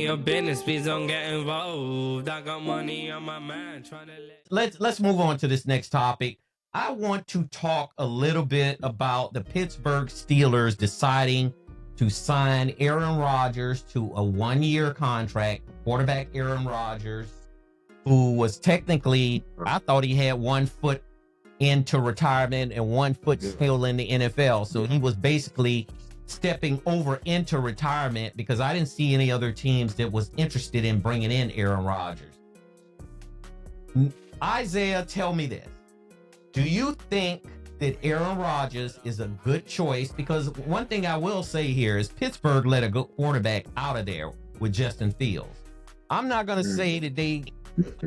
your business, please don't get involved. I got money on my mind, trying to Let's move on to this next topic. I want to talk a little bit about the Pittsburgh Steelers deciding to sign Aaron Rodgers to a 1-year contract. Quarterback Aaron Rodgers, who was technically, I thought he had 1 foot into retirement and 1 foot still in the NFL. So he was basically stepping over into retirement because I didn't see any other teams that was interested in bringing in Aaron Rodgers. Isaiah, tell me this. Do you think that Aaron Rodgers is a good choice? Because one thing I will say here is Pittsburgh let a good quarterback out of there with Justin Fields. I'm not going to say that they...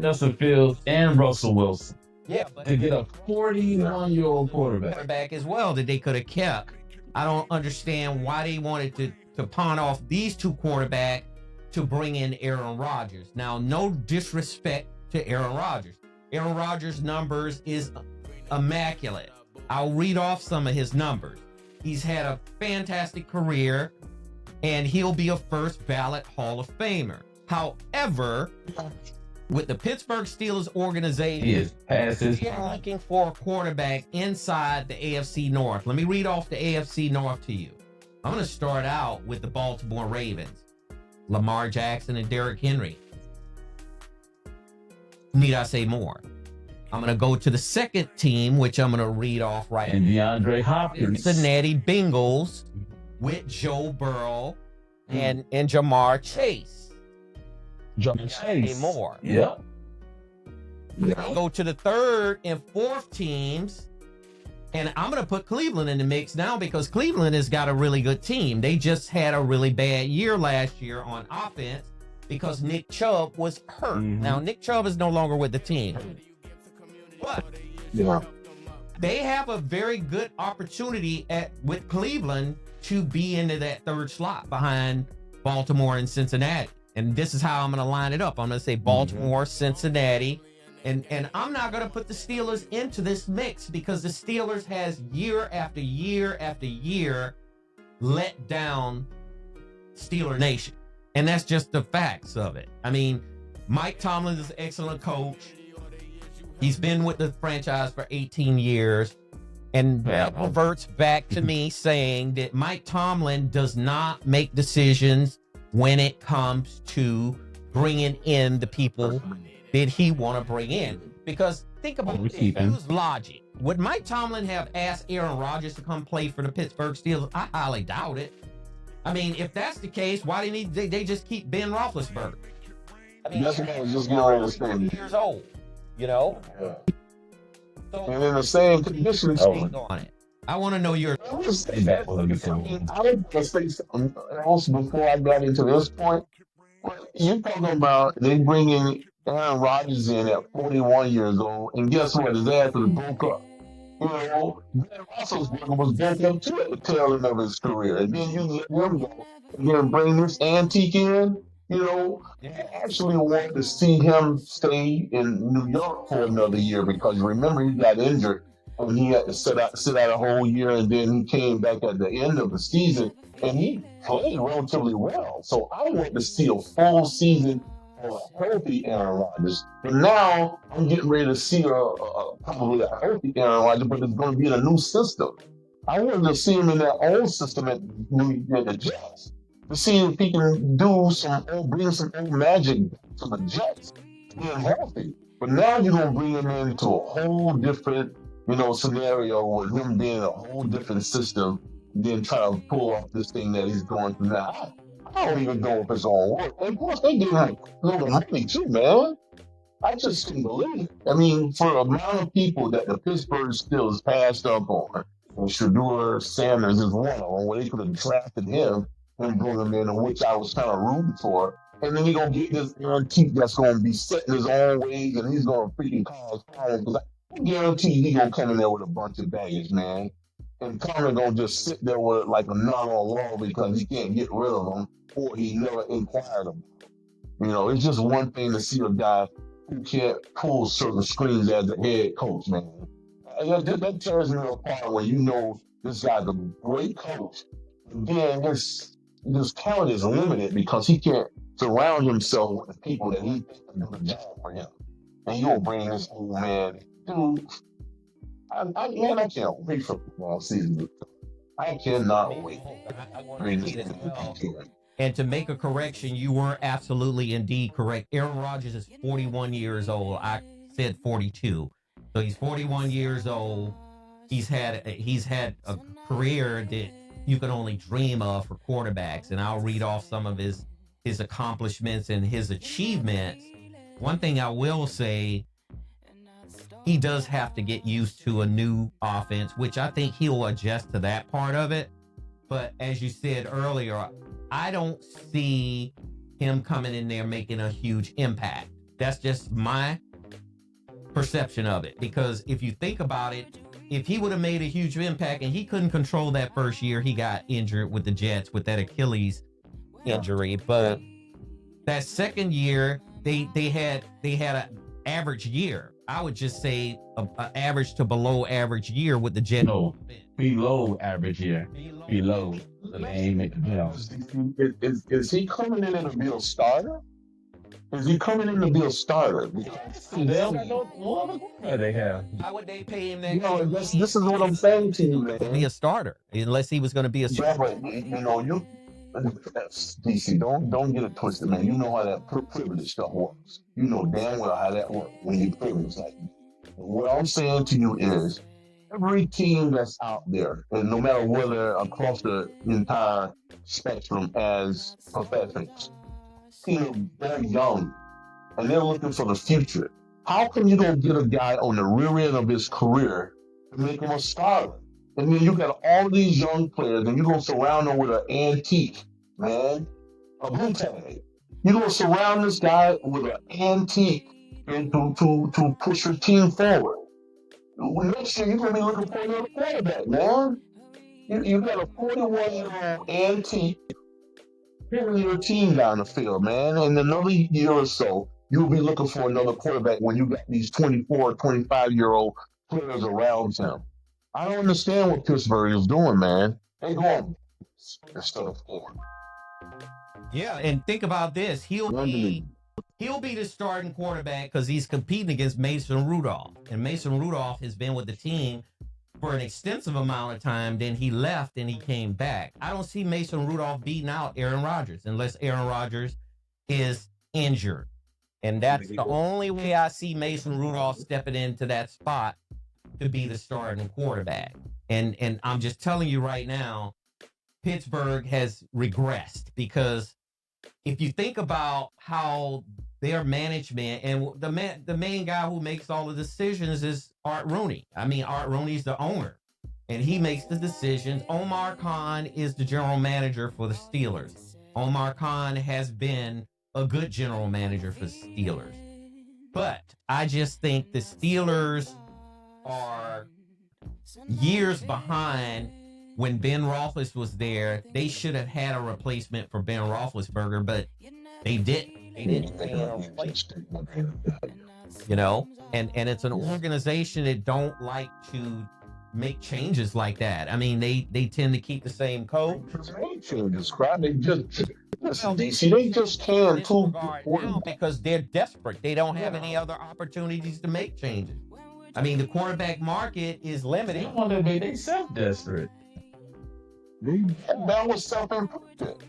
Justin Fields and Russell Wilson. Yeah, but to get a 41-year-old quarterback as well that they could have kept. I don't understand why they wanted to pawn off these 2 quarterbacks to bring in Aaron Rodgers. Now, no disrespect to Aaron Rodgers. Aaron Rodgers' numbers is immaculate. I'll read off some of his numbers. He's had a fantastic career, and he'll be a first ballot Hall of Famer. However, with the Pittsburgh Steelers organization, they're looking for a quarterback inside the AFC North. Let me read off the AFC North to you. I'm going to start out with the Baltimore Ravens. Lamar Jackson and Derrick Henry. Need I say more? I'm going to go to the second team, which I'm going to read off right now. DeAndre Hopkins. Cincinnati Bengals with Joe Burrow and Jamar Chase. More. Yeah. Go to the third and fourth teams, and I'm going to put Cleveland in the mix now because Cleveland has got a really good team. They just had a really bad year last year on offense because Nick Chubb was hurt. Mm-hmm. Now, Nick Chubb is no longer with the team. But they have a very good opportunity with Cleveland to be into that third slot behind Baltimore and Cincinnati. And this is how I'm going to line it up. I'm going to say Baltimore, Cincinnati, and I'm not going to put the Steelers into this mix because the Steelers has year after year after year let down Steeler Nation. And that's just the facts of it. I mean, Mike Tomlin is an excellent coach. He's been with the franchise for 18 years. And that reverts back to me saying that Mike Tomlin does not make decisions when it comes to bringing in the people that he want to bring in. Because think about it, use logic. Would Mike Tomlin have asked Aaron Rodgers to come play for the Pittsburgh Steelers? I highly doubt it. I mean, if that's the case, why didn't they just keep Ben Roethlisberger? I mean, that's what I was just going to say. Years old, you know? Yeah. So, and in the same conditions on it. I want to know your. I would say something else before I got into this point. You're talking about they bringing Aaron Rodgers in at 41 years old, and guess what? His ass was broke up. You know, Ben Roethlisberger was broke up too at the tail end of his career, and then you let him go, and then bring this antique in. You know, I actually wanted to see him stay in New York for another year because remember he got injured. And he had to sit out a whole year, and then he came back at the end of the season, and he played relatively well. So I want to see a full season of a healthy Aaron Rodgers. But now I'm getting ready to see probably a healthy Aaron Rodgers, but it's going to be in a new system. I wanted to see him in that old system at the Jets to see if he can bring some old magic to the Jets, being healthy. But now you're going to bring him into a whole different scenario with him being in a whole different system, then try to pull off this thing that he's going through now. I don't even know if it's all work. And of course, they didn't have a little money too, man. I just couldn't believe it. I mean, for the amount of people that the Pittsburgh Steelers passed up on, and Shedeur Sanders is one of them, where they could have drafted him and brought him in, which I was kind of rooting for. And then he's going to get this antique that's going to be set in his own ways, and he's going to freaking cause problems. I guarantee he's going to come in there with a bunch of baggage, man. And Tomlin going to just sit there with like a knot on law because he can't get rid of them or he never inquired them. It's just one thing to see a guy who can't pull certain strings as a head coach, man. That tears me apart when this guy's a great coach. Then his talent is limited because he can't surround himself with people that he thinks can do the job for him. And you'll bring this old man, dude. I can't wait for football season. I cannot wait. And to make a correction, you were absolutely indeed correct. Aaron Rodgers is 41 years old. I said 42. So he's 41 years old. He's had a career that you can only dream of for quarterbacks. And I'll read off some of his accomplishments and his achievements. One thing I will say, he does have to get used to a new offense, which I think he'll adjust to that part of it. But as you said earlier, I don't see him coming in there making a huge impact. That's just my perception of it. Because if you think about it, if he would have made a huge impact, and he couldn't control that first year, he got injured with the Jets with that Achilles injury. But that second year, they had an average year. I would just say an average to below average year with the Jets. No, below average year. Below. So they ain't making playoffs. Is he coming in to be a starter? Is he coming in to be a starter? They don't got no other quarterback they have. Why would they pay him that? You know, this is what I'm saying to you, man. Be a starter, unless he was going to be a starter. Yeah, but you know, DC, don't get it twisted, man. You know how that privilege stuff works. You know damn well how that works when you privilege like that. What I'm saying to you is, every team that's out there, and no matter whether across the entire spectrum as professionals, they're young and they're looking for the future. How can you go get a guy on the rear end of his career to make him a starter? And then you got all these young players, and you're going to surround them with an antique, man, a blue tag. You're going to surround this guy with an antique and to push your team forward. Next year, you're going to be looking for another quarterback, man. You got a 41-year-old antique carrying your team down the field, man. And another year or so, you'll be looking for another quarterback when you got these 24, 25-year-old players around him. I don't understand what Pittsburgh is doing, man. They going instead of forward. Yeah, and think about this. He'll be the starting quarterback because he's competing against Mason Rudolph. And Mason Rudolph has been with the team for an extensive amount of time. Then he left and he came back. I don't see Mason Rudolph beating out Aaron Rodgers unless Aaron Rodgers is injured. And that's the only way I see Mason Rudolph stepping into that spot to be the starting quarterback. And I'm just telling you right now, Pittsburgh has regressed, because if you think about how their management, and the main guy who makes all the decisions is Art Rooney. I mean, Art Rooney's the owner, and he makes the decisions. Omar Khan is the general manager for the Steelers. Omar Khan has been a good general manager for the Steelers. But I just think the Steelers are years behind. When Ben Roethlisberger was there, they should have had a replacement for Ben Roethlisberger, but they didn't. They didn't. You know, and it's an organization that don't like to make changes like that. I mean, they tend to keep the same coach. They just can't too because they're desperate. They don't have any other opportunities to make changes. I mean, the quarterback market is limited. They want to be they self-desperate. That was self-inflicted.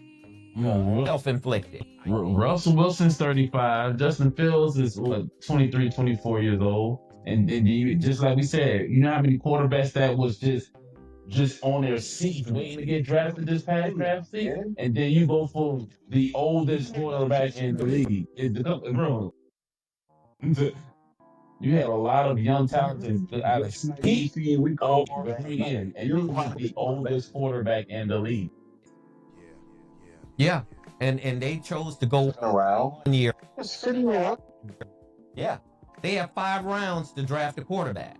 Self-inflicted. Russell Wilson's 35. Justin Fields is 23, 24 years old. And you, just like we said, you know how many quarterbacks that was just on their seat waiting to get drafted this past draft season? And then you go for the oldest quarterback in the league. You have a lot of young talent out of speed we all bring in, and you're the oldest quarterback in the league. Yeah, and they chose to go around 1 year. Yeah, they have 5 rounds to draft a quarterback,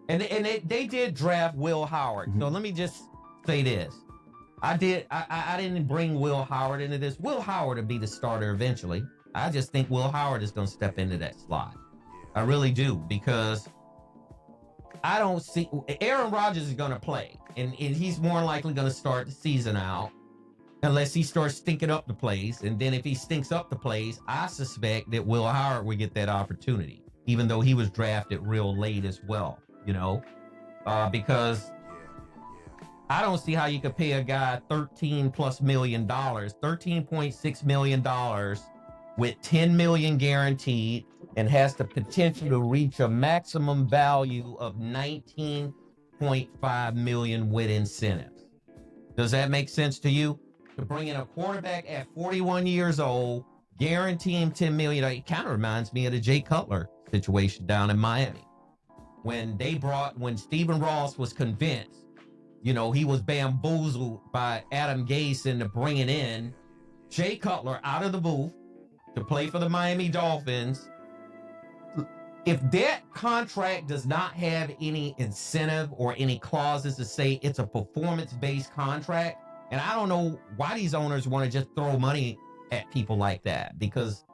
and they did draft Will Howard. So let me just say this: I didn't bring Will Howard into this. Will Howard will be the starter eventually. I just think Will Howard is going to step into that slot. I really do, because I don't see Aaron Rodgers is going to play, and he's more likely going to start the season out. unless he starts stinking up the place. And then if he stinks up the place, I suspect that Will Howard will get that opportunity, even though he was drafted real late as well, because I don't see how you could pay a guy $13+ million, $13.6 million with $10 million guaranteed, and has the potential to reach a maximum value of $19.5 million with incentives. Does that make sense to you? To bring in a quarterback at 41 years old, guarantee him $10 million. It kind of reminds me of the Jay Cutler situation down in Miami. When Stephen Ross was convinced, he was bamboozled by Adam Gase into bringing in Jay Cutler out of the booth to play for the Miami Dolphins. If that contract does not have any incentive or any clauses to say it's a performance-based contract, and I don't know why these owners want to just throw money at people like that, because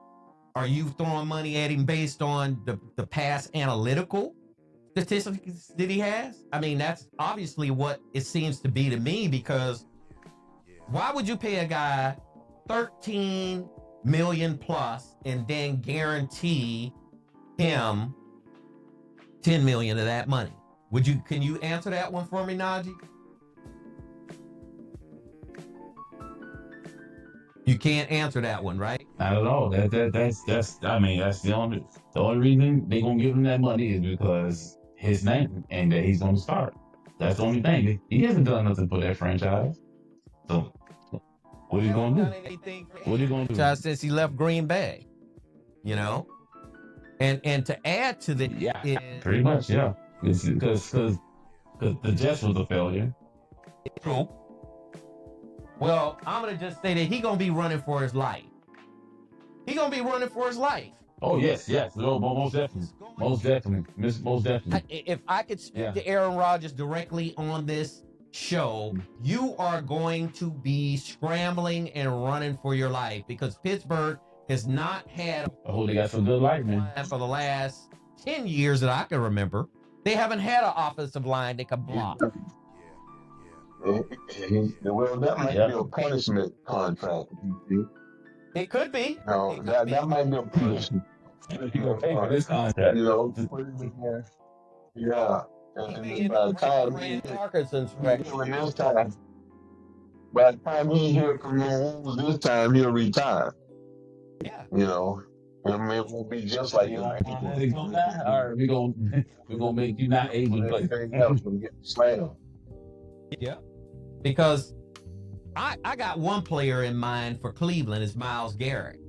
are you throwing money at him based on the past analytical statistics that he has? I mean, that's obviously what it seems to be to me, because why would you pay a guy $13 million plus and then guarantee him $10 million of that money? Can you answer that one for me, Najee? You can't answer that one, right? Not at all. That's the only reason they gonna give him that money is because his name and that he's gonna start. That's the only thing. He hasn't done nothing for that franchise. So what are you gonna do? What are you gonna do? Since he left Green Bay, and to add to the pretty much, yeah. Because the Jets was a failure. True. Well, I'm going to just say that he's going to be running for his life. He's going to be running for his life. Oh, yes. No, most definitely. Most definitely. If I could speak to Aaron Rodgers directly on this show, you are going to be scrambling and running for your life, because Pittsburgh has not had they got some good linemen for the last 10 years that I can remember. They haven't had an offensive line that can block. Well, that might be a punishment contract. It could be. No, that might be a punishment. This contract. Yeah. And by the time he hears from you this time, he'll retire. Yeah. I mean, it won't be just like All right, we're gonna make you not able to play. Everything else will get slammed. Yeah. Because I got one player in mind for Cleveland, is Myles Garrett.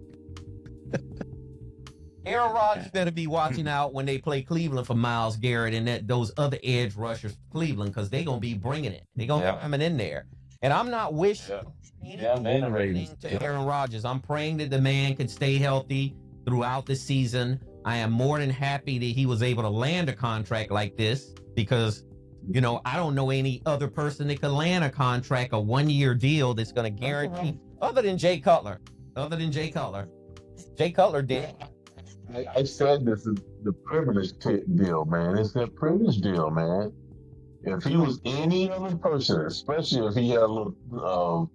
Aaron Rodgers better be watching out when they play Cleveland for Myles Garrett and those other edge rushers for Cleveland, because they're going to be bringing it. They're going to be coming in there. And I'm not wishing anything to Aaron Rodgers. I'm praying that the man can stay healthy throughout the season. I am more than happy that he was able to land a contract like this, because I don't know any other person that could land a contract, a 1-year deal that's going to guarantee, other than Jay Cutler. Jay Cutler did. I said this is the privilege deal, man. It's that privilege deal, man. If he was any other person, especially if he had a little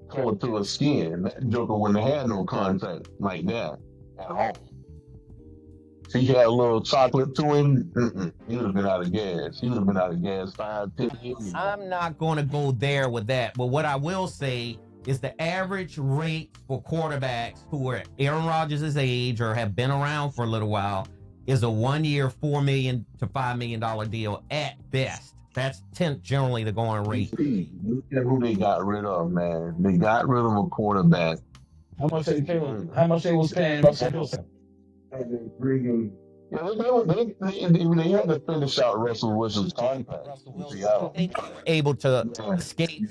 color to his skin, that Joker wouldn't have had no contract like that at all. If he had a little chocolate to him, he would have been out of gas. 5-10 years. I'm not going to go there with that. But what I will say is the average rate for quarterbacks who are Aaron Rodgers' age or have been around for a little while is a 1-year, $4 million to $5 million deal at best. That's generally the going rate. Look at who they got rid of, man. They got rid of a quarterback. How much they was paying Russell Wilson? And they had to finish out Russell Wilson's contract. They were able to escape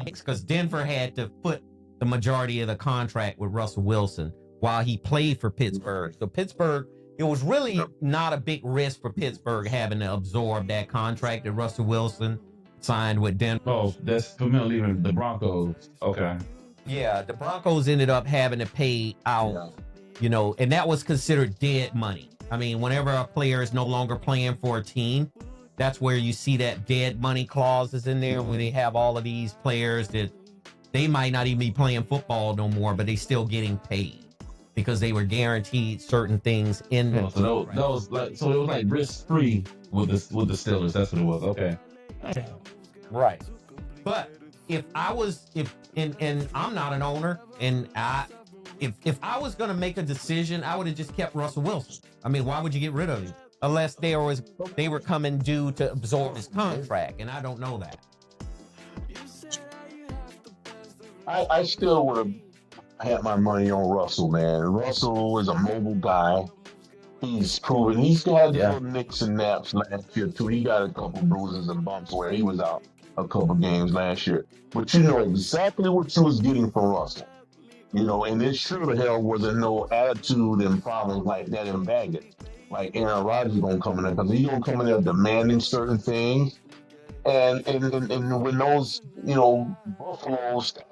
because Denver had to foot the majority of the contract with Russell Wilson while he played for Pittsburgh. So Pittsburgh, it was really not a big risk for Pittsburgh having to absorb that contract that Russell Wilson signed with Denver. Oh, that's familiar with the Broncos. Okay. Yeah, the Broncos ended up having to pay out, and that was considered dead money. I mean, whenever a player is no longer playing for a team, that's where you see that dead money clauses in there, where they have all of these players that, they might not even be playing football no more, but they still getting paid because they were guaranteed certain things in the So it was like risk free with the Steelers. That's what it was. Okay. Right. But if I'm not an owner, and if I was gonna make a decision, I would have just kept Russell Wilson. I mean, why would you get rid of him? Unless they were coming due to absorb his contract, and I don't know that. I still would have had my money on Russell, man. Russell is a mobile guy. He's proven. He still had little nicks and naps last year, too. He got a couple bruises and bumps where he was out a couple games last year. But you know exactly what you was getting from Russell. You know, and it sure the hell wasn't no attitude and problems like that in baggage. Like Aaron Rodgers gonna come in there because he's gonna come in there demanding certain things. And when those, you know, Buffaloes start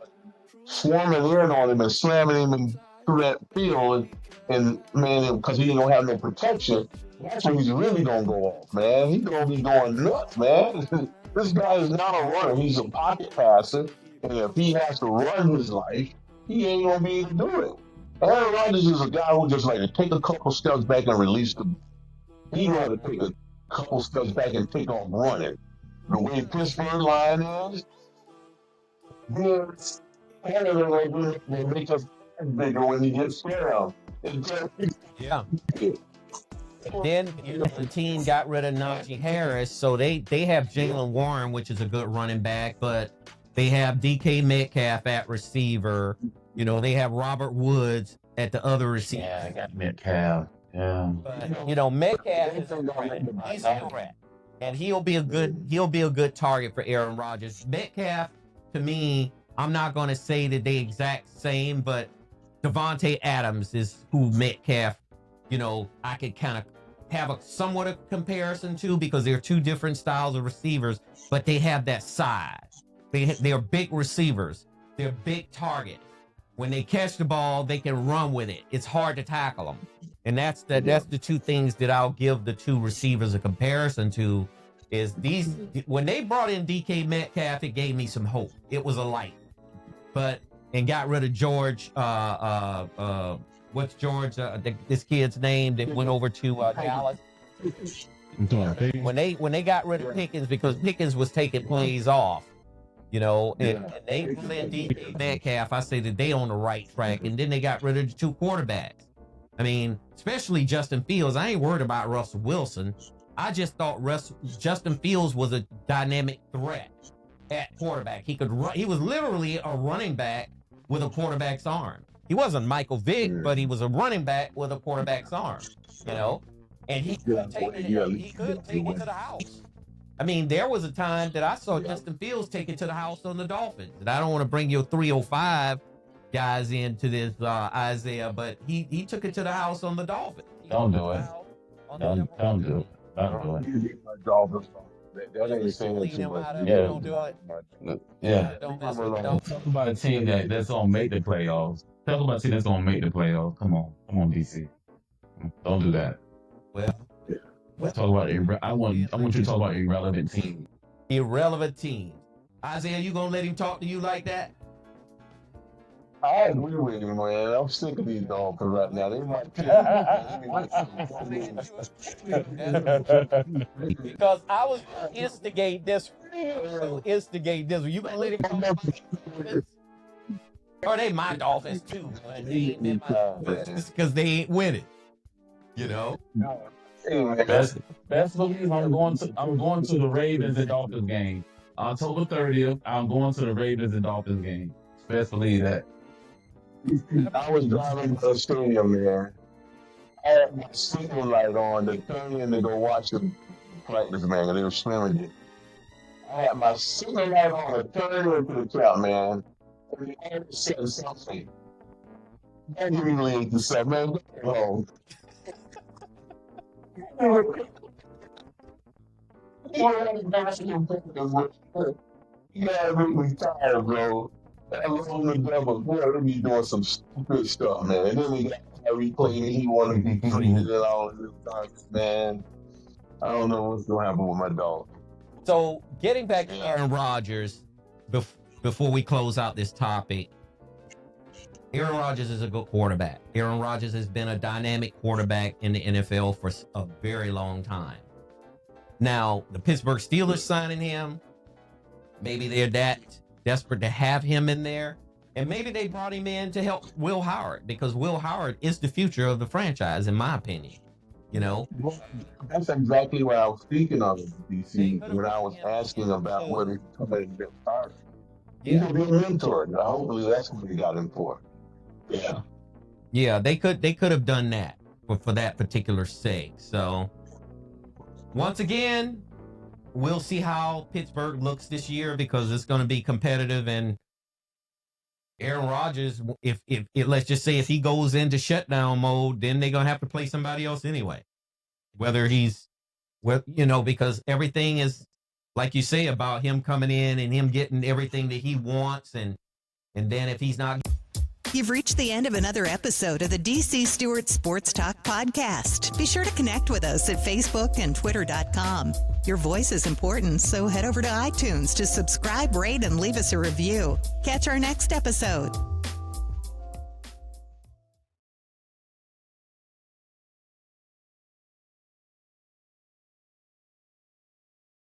swarming in on him and slamming him through that field, and man, because he don't have no protection, that's when he's really gonna go off, man. He's gonna be going nuts, man. This guy is not a runner; he's a pocket passer, and if he has to run his life, he ain't gonna be able to do it. Aaron Rodgers is a guy who just like to take a couple steps back and release the. He rather take a couple steps back and take off running. The way Pittsburgh line is, yes. They make us bigger when he gets down. Yeah. Then the team got rid of Najee Harris, so they have Jalen Warren, which is a good running back, but they have DK Metcalf at receiver. You know, they have Robert Woods at the other receiver. Yeah, I got Metcalf. Yeah. But, you know, Metcalf is he's a threat, and he'll be a good target for Aaron Rodgers. Metcalf, to me, I'm not going to say that they exact same, but Devontae Adams is who Metcalf, you know, I could kind of have a somewhat of comparison to, because they're two different styles of receivers, but they have that size. They're big receivers. They're big targets. When they catch the ball, they can run with it. It's hard to tackle them. And that's the two things that I'll give the two receivers a comparison to, is these. When they brought in DK Metcalf, it gave me some hope. It was a light. And got rid of George, what's George, this kid's name that went over to Dallas. When they got rid of Pickens, because Pickens was taking plays off, you know, and they let DK Metcalf, I say that they on the right track, and then they got rid of the two quarterbacks. I mean, especially Justin Fields. I ain't worried about Russell Wilson. I just thought Justin Fields was a dynamic threat at quarterback. He could run. He was literally a running back with a quarterback's arm. He wasn't Michael Vick, but he was a running back with a quarterback's arm, you know, and he could take it to the house. I mean, there was a time that I saw Justin Fields take it to the house on the Dolphins. And I don't want to bring your 305 guys into this, Isaiah, but he took it to the house on the Dolphins. Don't do it. Don't do it. Don't do it. That ain't saying too much. Don't do it. Yeah. Don't Talk about a team that's gonna make the playoffs. Talk about a team that's gonna make the playoffs. Come on, DC. Don't do that. Well, talk about. I want you to talk about irrelevant teams. Irrelevant teams. Isaiah, you gonna let him talk to you like that? I agree with you, man. I'm sick of these Dolphins right now. They might because I was instigate this. You gonna let him talk? Or they my Dolphins too. Because they ain't winning. You know. Best believe I'm going to the Ravens and Dolphins game. October 30th, I'm going to the Ravens and Dolphins game. Best believe that. I was driving to the stadium, man. I had my signal light on to turn in to go watch the practice, man, and they were swimming it. I had my signal light on to turn into the trap, man. And I had to say something. I really ain't to say, man, go home. You gotta make me tired, bro. I was on the devil. Boy, be doing some stupid stuff, man. And then we got Kyrie claiming he wanted to be treated and all this stuff, man. I don't know what's gonna happen with my dog. So getting back to Aaron Rodgers, before we close out this topic, Aaron Rodgers is a good quarterback. Aaron Rodgers has been a dynamic quarterback in the NFL for a very long time. Now, the Pittsburgh Steelers signing him, maybe they're that desperate to have him in there. And maybe they brought him in to help Will Howard, because Will Howard is the future of the franchise, in my opinion. You know? Well, that's exactly what I was speaking of, DC, when I was asking about whether somebody been fired. He's a big mentor. Now, hopefully that's what we got him for. Yeah. Yeah, they could have done that for that particular sake. So once again, we'll see how Pittsburgh looks this year, because it's going to be competitive. And Aaron Rodgers, if let's just say if he goes into shutdown mode, then they're going to have to play somebody else anyway. Because everything is, like you say, about him coming in and him getting everything that he wants. And then if he's not... You've reached the end of another episode of the DC Stewart Sports Talk Podcast. Be sure to connect with us at Facebook and Twitter.com. Your voice is important, so head over to iTunes to subscribe, rate, and leave us a review. Catch our next episode.